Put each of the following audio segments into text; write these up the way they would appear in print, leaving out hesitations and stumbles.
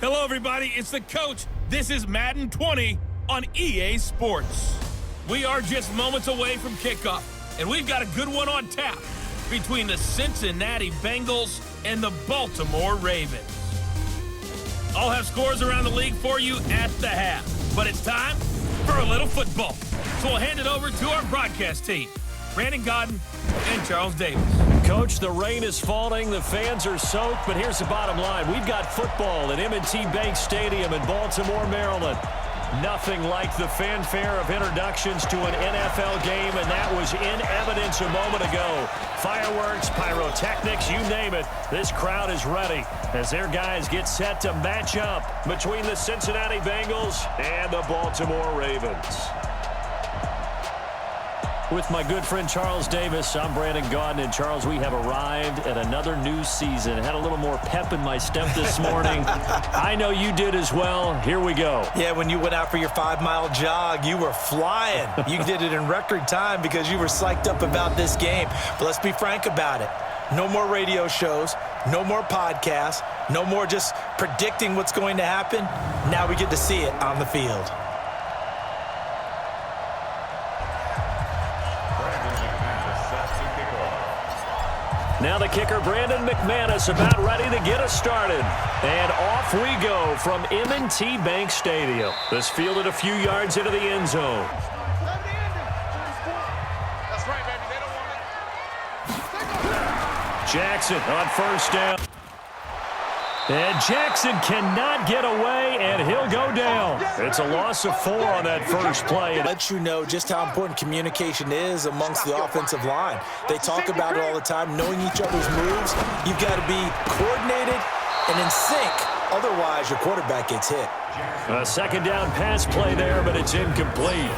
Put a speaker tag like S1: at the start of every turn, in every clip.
S1: Hello, everybody. It's the coach. This is Madden 20 on EA Sports. We are just moments away from kickoff, and we've got a good one on tap between the Cincinnati Bengals and the Baltimore Ravens. I'll have scores around the league for you at the half, but it's time for a little football. So we'll hand it over to our broadcast team, Brandon Godden and Charles Davis.
S2: Coach, the rain is falling, the fans are soaked, but here's the bottom line. We've got football at M&T Bank Stadium in Baltimore, Maryland. Nothing like the fanfare of introductions to an NFL game, and that was in evidence a moment ago. Fireworks, pyrotechnics, you name it. This crowd is ready as their guys get set to match up between the Cincinnati Bengals and the Baltimore Ravens. With my good friend Charles Davis, I'm Brandon Godden. And Charles, we have arrived at another new season. Had a little more pep in my step this morning. I know you did as well. Here we go.
S3: Yeah, when you went out for your 5-mile jog, you were flying. You did it in record time because you were psyched up about this game. But let's be frank about it. No more radio shows, no more podcasts, no more just predicting what's going to happen. Now we get to see it on the field.
S2: Now the kicker, Brandon McManus, about ready to get us started. And off we go from M&T Bank Stadium. This fielded a few yards into the end zone. Jackson on first down. And Jackson cannot get away, and he'll go down. It's a loss of 4 on that first play.
S3: It lets you know just how important communication is amongst the offensive line. They talk about it all the time, knowing each other's moves. You've got to be coordinated and in sync. Otherwise, your quarterback gets hit.
S2: A second down pass play there, but it's incomplete.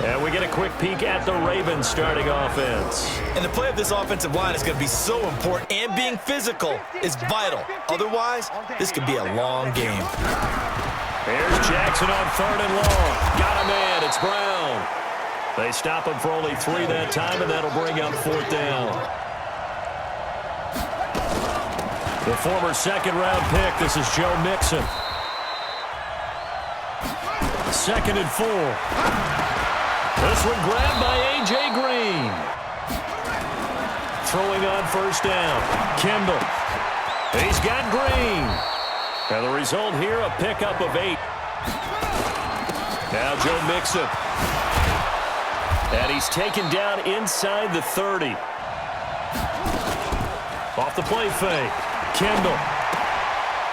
S2: And we get a quick peek at the Ravens starting offense.
S3: And the play of this offensive line is going to be so important, and being physical is vital. Otherwise, this could be a long game.
S2: Here's Jackson on 3rd and long. Got a man. It's Brown. They stop him for only 3 that time, and that'll bring up 4th down. The former second-round pick. This is Joe Mixon. 2nd and 4. This one grabbed by A.J. Green. Throwing on first down. Kendall. He's got Green. And the result here, a pickup of 8. Now Joe Mixon. And he's taken down inside the 30. Off the play fake. Kendall.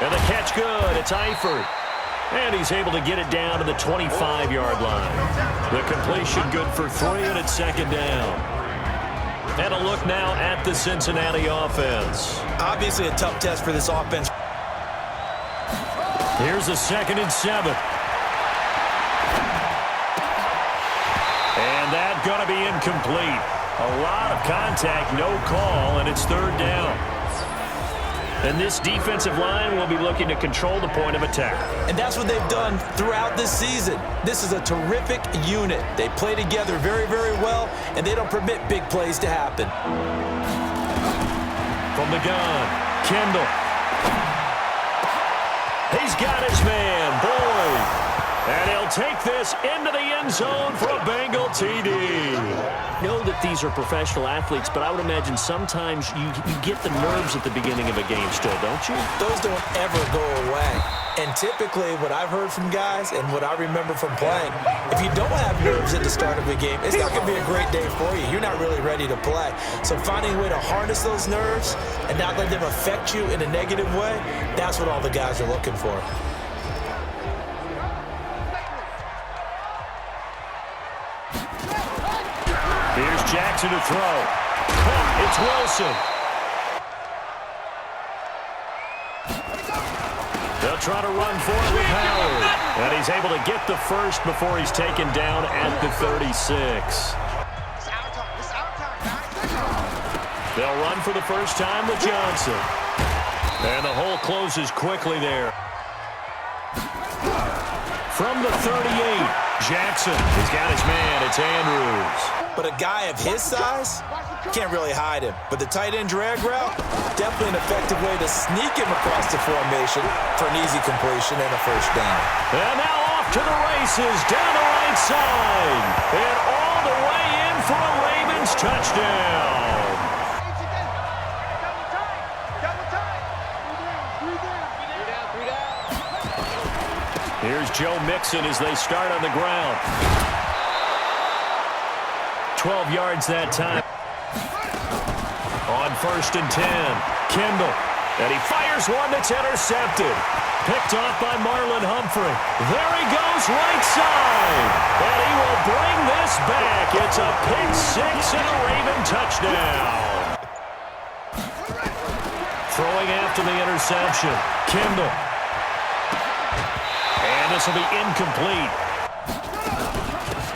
S2: And the catch good. It's Eifert. And he's able to get it down to the 25-yard line. The completion good for 3, and it's 2nd down. And a look now at the Cincinnati offense.
S3: Obviously a tough test for this offense.
S2: Here's a 2nd and 7. And that's going to be incomplete. A lot of contact, no call, and it's 3rd down. And this defensive line will be looking to control the point of attack.
S3: And that's what they've done throughout this season. This is a terrific unit. They play together very, very well, and they don't permit big plays to happen.
S2: From the gun, Kendall. He's got his man, Boyd. And he'll take this into the end zone for a Bengal TD.
S4: Know that these are professional athletes, but I would imagine sometimes you get the nerves at the beginning of a game still, don't you?
S3: Those don't ever go away. And typically what I've heard from guys and what I remember from playing, if you don't have nerves at the start of a game, it's not going to be a great day for you. You're not really ready to play. So finding a way to harness those nerves and not let them affect you in a negative way, that's what all the guys are looking for.
S2: Here's Jackson to throw. It's Wilson. They'll try to run for it with Howard. And he's able to get the first before he's taken down at the 36. They'll run for the first time with Johnson. And the hole closes quickly there. From the 38, Jackson. He's got his man. It's Andrews.
S3: But a guy of his size, Can't really hide him, but the tight end drag route, definitely an effective way to sneak him across the formation for an easy completion and a first down.
S2: And now off to the races, down the right side, and all the way in for a Ravens touchdown. Here's Joe Mixon as they start on the ground. 12 yards that time. On 1st and 10, Kendall. And he fires one that's intercepted. Picked off by Marlon Humphrey. There he goes, right side. And he will bring this back. It's a pick six and a Raven touchdown. Throwing after the interception, Kendall. And this will be incomplete.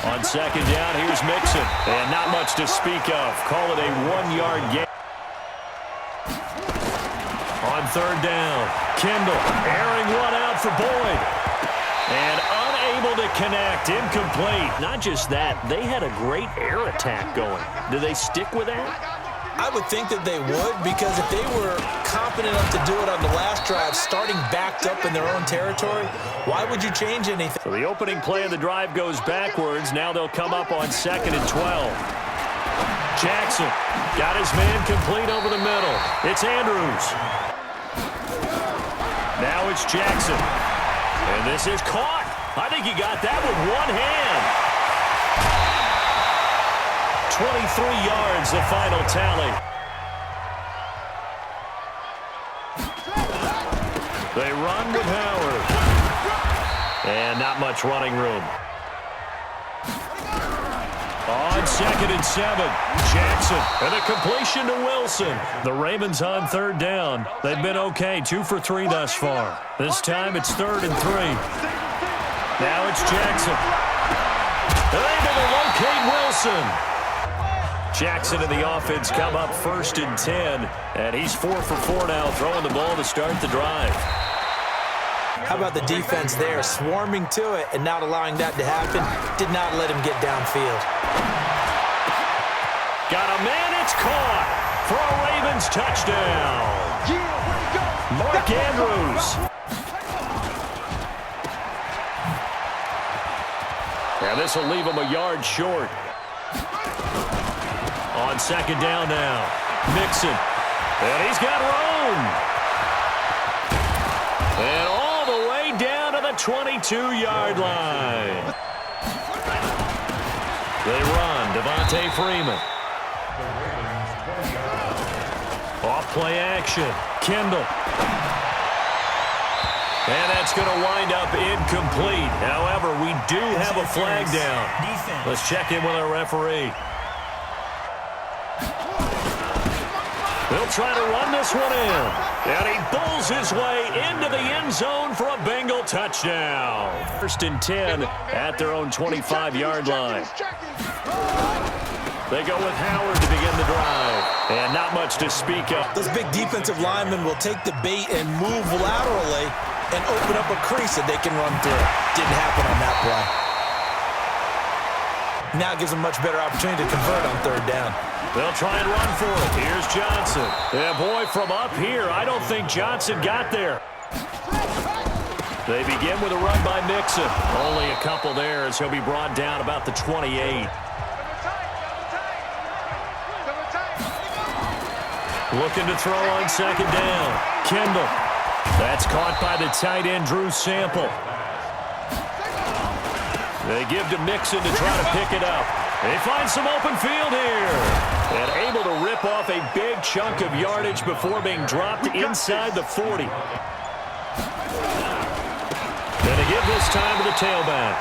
S2: On 2nd down, here's Mixon. And not much to speak of. Call it a 1-yard gain. On 3rd down, Kendall airing one out for Boyd. And unable to connect, incomplete.
S4: Not just that, they had a great air attack going. Do they stick with that?
S3: I would think that they would, because if they were confident enough to do it on the last drive, starting backed up in their own territory, why would you change anything?
S2: So the opening play of the drive goes backwards. Now they'll come up on 2nd and 12. Jackson got his man complete over the middle. It's Andrews. Now it's Jackson. And this is caught. I think he got that with one hand. 23 yards, the final tally. They run with Howard. And not much running room. On 2nd and 7, Jackson, and a completion to Wilson. The Ravens on 3rd down. They've been okay, 2 for 3 thus far. This time it's 3rd and 3. Now it's Jackson. They're able to locate Wilson. Jackson and the offense come up 1st and 10, and he's 4 for 4 now, throwing the ball to start the drive.
S3: How about the defense there, swarming to it and not allowing that to happen? Did not let him get downfield.
S2: Got a man, it's caught for a Ravens touchdown. Mark Andrews. And this will leave him a yard short. On 2nd down now, Mixon. And he's got room. And all the way down to the 22-yard line. They run, Devontae Freeman. Off-play action, Kendall. And that's going to wind up incomplete. However, we do have a flag down. Let's check in with our referee. They'll try to run this one in. And he bulls his way into the end zone for a Bengal touchdown. 1st and 10 at their own 25-yard line. They go with Howard to begin the drive. And not much to speak of.
S3: Those big defensive linemen will take the bait and move laterally and open up a crease that they can run through. Didn't happen on that play. Now gives them much better opportunity to convert on 3rd down.
S2: They'll try and run for it. Here's Johnson. Yeah, boy, from up here, I don't think Johnson got there. They begin with a run by Mixon. Only a couple there as he'll be brought down about the 28. Looking to throw on 2nd down. Kendall. That's caught by the tight end, Drew Sample. They give to Mixon to try to pick it up. They find some open field here. And able to rip off a big chunk of yardage before being dropped inside the 40. And they give this time to the tailback.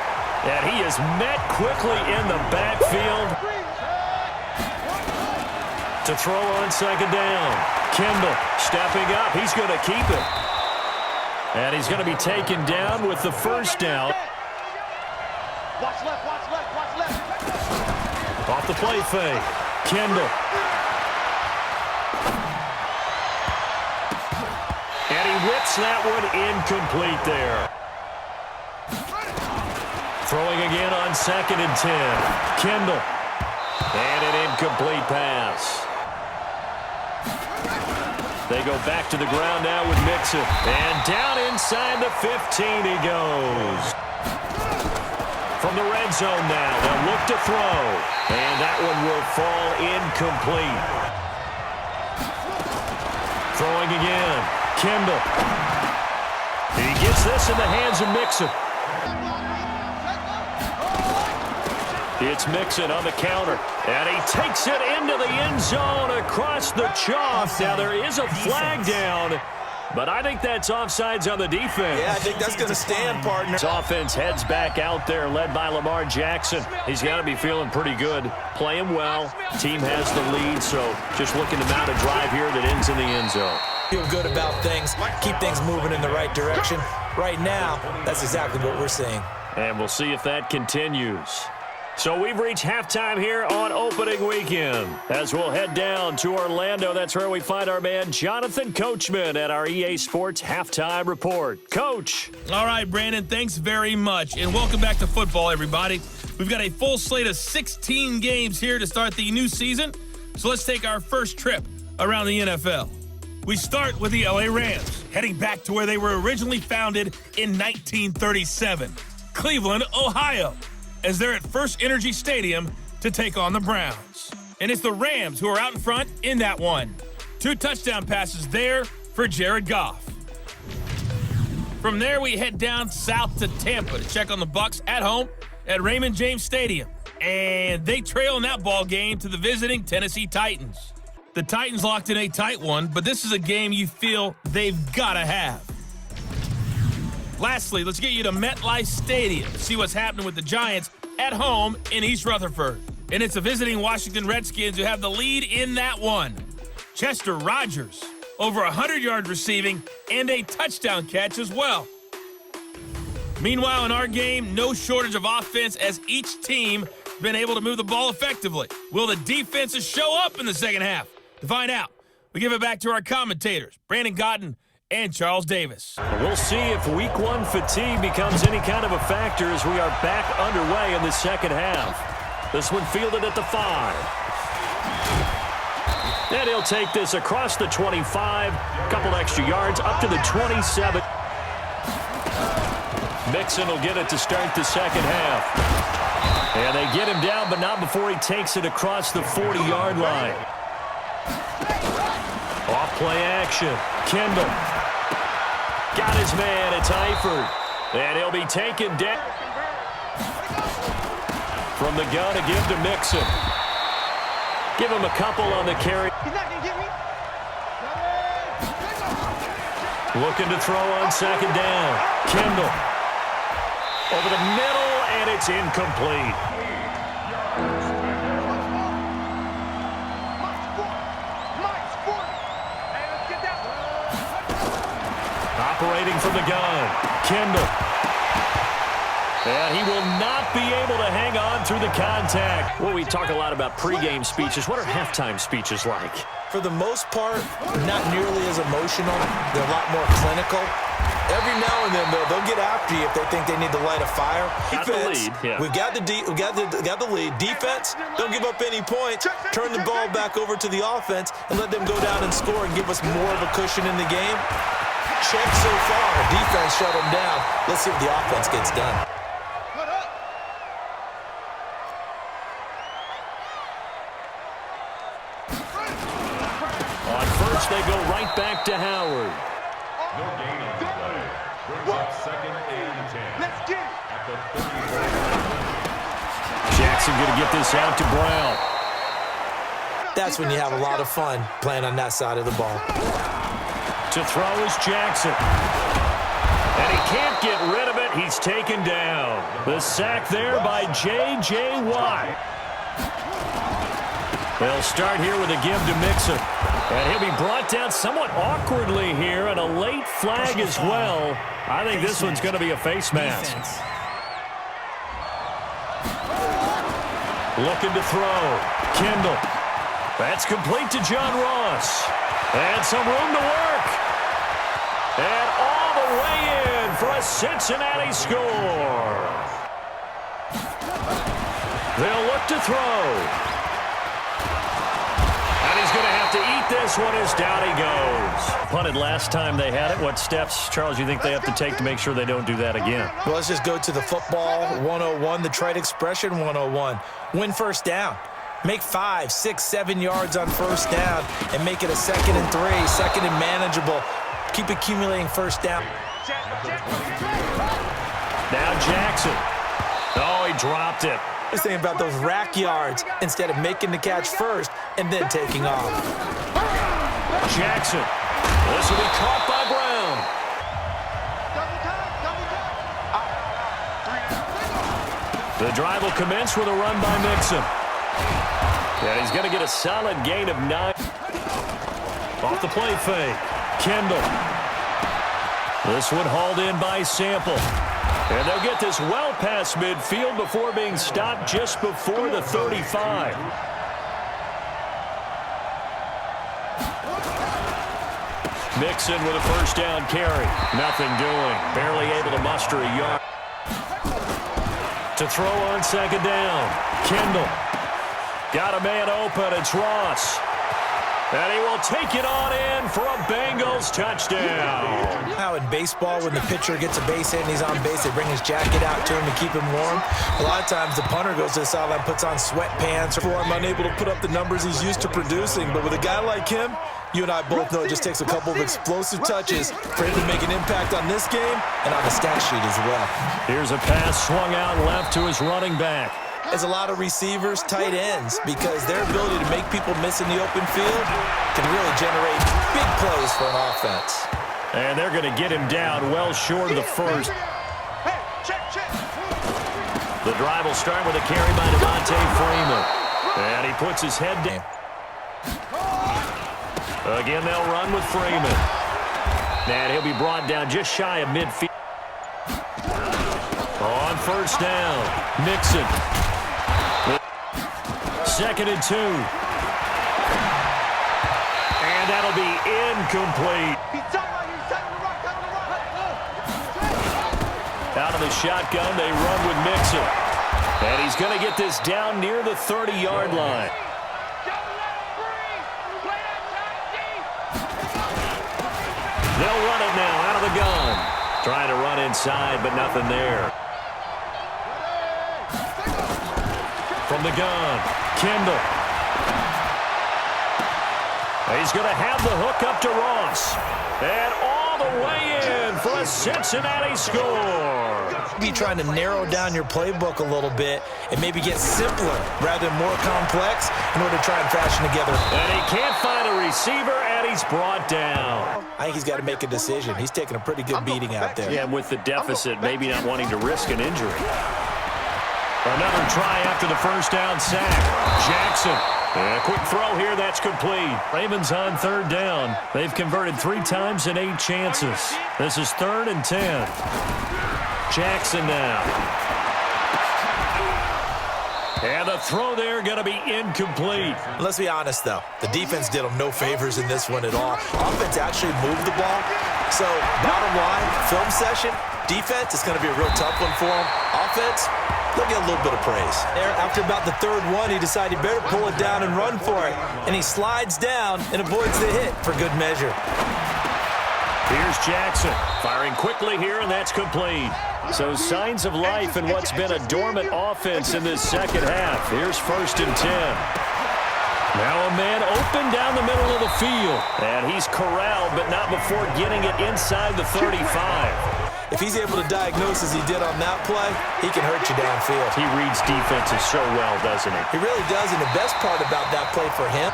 S2: And he is met quickly in the backfield. To throw on 2nd down. Kendall stepping up. He's going to keep it. And he's going to be taken down with the 1st down.
S5: Watch left, watch left, watch left.
S2: Off the play fake. Kendall. And he whips that one incomplete there. Throwing again on 2nd and 10. Kendall. And an incomplete pass. They go back to the ground now with Mixon. And down inside the 15 he goes. From the red zone now, they'll look to throw. And that one will fall incomplete. Throwing again. Kendall. He gets this in the hands of Mixon. It's Mixon on the counter, and he takes it into the end zone across the chalk. Now, there is a flag down, but I think that's offsides on the defense.
S3: Yeah, I think that's going to stand, partner.
S2: His offense heads back out there, led by Lamar Jackson. He's got to be feeling pretty good, playing well. Team has the lead, so just looking to mount a drive here that ends in the end zone.
S3: Feel good about things, keep things moving in the right direction. Right now, that's exactly what we're seeing.
S2: And we'll see if that continues. So we've reached halftime here on opening weekend. As we'll head down to Orlando, that's where we find our man Jonathan Coachman at our EA Sports Halftime Report. Coach.
S1: All right, Brandon, thanks very much. And welcome back to football, everybody. We've got a full slate of 16 games here to start the new season. So let's take our first trip around the NFL. We start with the LA Rams, heading back to where they were originally founded in 1937, Cleveland, Ohio, as they're at First Energy Stadium to take on the Browns. And it's the Rams who are out in front in that one. 2 touchdown passes there for Jared Goff. From there, we head down south to Tampa to check on the Bucs at home at Raymond James Stadium. And they trail in that ball game to the visiting Tennessee Titans. The Titans locked in a tight one, but this is a game you feel they've got to have. Lastly, let's get you to MetLife Stadium to see what's happening with the Giants at home in East Rutherford. And it's the visiting Washington Redskins who have the lead in that one. Chester Rogers, over 100 yards receiving and a touchdown catch as well. Meanwhile, in our game, no shortage of offense as each team been able to move the ball effectively. Will the defenses show up in the second half? To find out, we give it back to our commentators, Brandon Gotten and Charles Davis.
S2: We'll see if week 1 fatigue becomes any kind of a factor as we are back underway in the second half. This one fielded at the 5. And he'll take this across the 25, couple extra yards up to the 27. Mixon will get it to start the second half. And they get him down, but not before he takes it across the 40-yard line. Off play action. Kendall. Got his man. It's Eifert. And he'll be taken down. From the gun to give to Mixon. Give him a couple on the carry.
S5: He's not going to get me.
S2: Looking to throw on second down. Kendall. Over the middle, and it's incomplete. Operating from the gun. Kendall. And he will not be able to hang on through the contact. Well, we talk a lot about pregame speeches. What are halftime speeches like?
S3: For the most part, not nearly as emotional. They're a lot more clinical. Every now and then, they'll get after you if they think they need to light a fire.
S2: Got the lead, yeah.
S3: We got the lead. Defense, don't give up any points. Turn the ball back over to the offense and let them go down and score and give us more of a cushion in the game. Check so far. Defense shut them down. Let's see if the offense gets done.
S2: On first, they go right back to Howard.
S6: No gain on the play. Brings up second and 10.
S5: Let's get it.
S6: At the 30.
S2: Jackson going to get this out to Brown.
S3: That's when you have a lot of fun playing on that side of the ball.
S2: To throw is Jackson. And he can't get rid of it. He's taken down. The sack there by J.J. Watt. They'll start here with a give to Mixon. And he'll be brought down somewhat awkwardly here, and a late flag as well. I think this one's going to be a face mask. Looking to throw. Kendall. That's complete to John Ross. And some room to work. And all the way in for a Cincinnati score. They'll look to throw. to eat this one as down he goes. Punted last time they had it. What steps, Charles, you think they have to take to make sure they don't do that again?
S3: Well, let's just go to the football 101, the trade expression 101. Win first down. Make 5, 6, 7 yards on first down and make it a 2nd and 3, 2nd and manageable. Keep accumulating first down.
S2: Now Jackson. Oh, he dropped it.
S3: Just thinking about those rack yards instead of making the catch first and then taking off.
S2: Jackson. This will be caught by Brown. The drive will commence with a run by Mixon. And he's going to get a solid gain of 9. Off the play fake. Kendall. This one hauled in by Sample. And they'll get this well past midfield before being stopped just before the 35. Mixon with a first down carry. Nothing doing. Barely able to muster a yard. To throw on second down. Kendall. Got a man open. It's Ross. And he will take it on in for a Bengals touchdown.
S3: How in baseball, when the pitcher gets a base hit and he's on base, they bring his jacket out to him to keep him warm. A lot of times the punter goes to the sideline, puts on sweatpants, or I'm unable to put up the numbers he's used to producing. But with a guy like him, you and I both know it just takes a couple of explosive touches for him to make an impact on this game and on the stat sheet as well.
S2: Here's a pass swung out left to his running back.
S3: There's a lot of receivers, tight ends, because their ability to make people miss in the open field can really generate big plays for an offense.
S2: And they're going to get him down well short of the first. The drive will start with a carry by Devontae Freeman. And he puts his head down. Again, they'll run with Freeman. And he'll be brought down just shy of midfield. On first down, Mixon. 2nd and 2. And that'll be incomplete. Out of the shotgun, they run with Mixon. And he's going to get this down near the 30-yard line. They'll run it now out of the gun. Trying to run inside, but nothing there. From the gun, Kendall. He's going to have the hook up to Ross. And all the way in for a Cincinnati score.
S3: Be trying to narrow down your playbook a little bit and maybe get simpler rather than more complex in order to try and fashion together.
S2: And he can't find a receiver, and he's brought down.
S3: I think he's got to make a decision. He's taking a pretty good beating out there.
S2: Yeah, and with the deficit, maybe not wanting to risk an injury. Another try after the first down sack. Jackson. A quick throw here, that's complete. Ravens on 3rd down. They've converted 3 times in 8 chances. This is 3rd and 10. Jackson now. And the throw there going to be incomplete.
S3: Let's be honest, though. The defense did them no favors in this one at all. Offense actually moved the ball. So, bottom line, film session, defense is going to be a real tough one for them. Offense, they'll get a little bit of praise. There, after about the 3rd one, he decided he better pull it down and run for it. And he slides down and avoids the hit for good measure.
S2: Here's Jackson, firing quickly here, and that's complete. So signs of life in what's been a dormant offense in this second half. Here's 1st and 10. Now a man open down the middle of the field. And he's corralled, but not before getting it inside the 35.
S3: If he's able to diagnose as he did on that play, he can hurt you downfield.
S2: He reads defenses so well, doesn't he?
S3: He really does, and the best part about that play for him.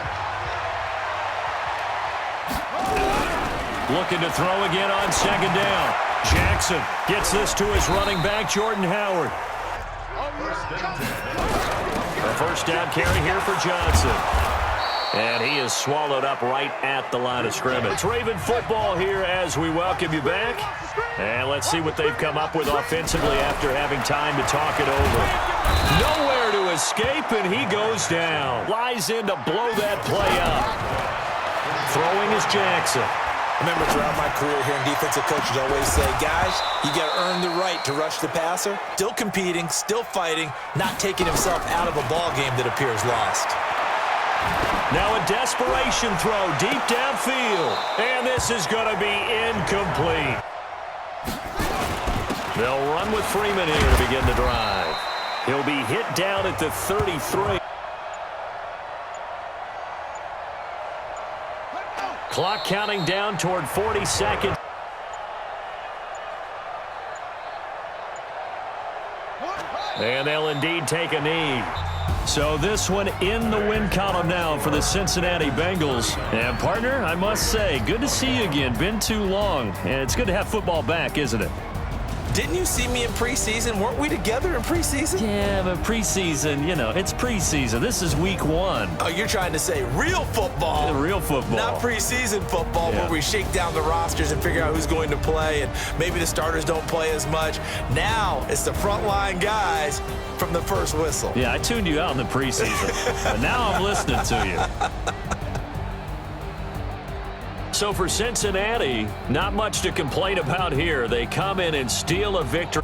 S2: Looking to throw again on 2nd down. Jackson gets this to his running back, Jordan Howard. A first down carry here for Johnson. And he is swallowed up right at the line of scrimmage. It's Raven football here as we welcome you back. And let's see what they've come up with offensively after having time to talk it over. Nowhere to escape, and he goes down. Lies in to blow that play up. Throwing is Jackson.
S3: Remember, throughout my career here in defensive coaches always say, guys, you got to earn the right to rush the passer. Still competing, still fighting, not taking himself out of a ball game that appears lost.
S2: Now a desperation throw deep downfield. And this is going to be incomplete. They'll run with Freeman here to begin the drive. He'll be hit down at the 33. Clock counting down toward 40 seconds. And they'll indeed take a knee. So this one in the win column now for the Cincinnati Bengals. And, partner, I must say, good to see you again. Been too long. And it's good to have football back, isn't it?
S3: Didn't you see me in preseason? Weren't we together in preseason?
S2: Yeah, but preseason, you know, it's preseason. This is week 1.
S3: Oh, you're trying to say real football.
S2: Real football.
S3: Not preseason football where we shake down the rosters and figure out who's going to play, and maybe the starters don't play as much. Now it's the frontline guys from the first whistle.
S2: Yeah, I tuned you out in the preseason, but now I'm listening to you. So for Cincinnati, not much to complain about here. They come in and steal a victory.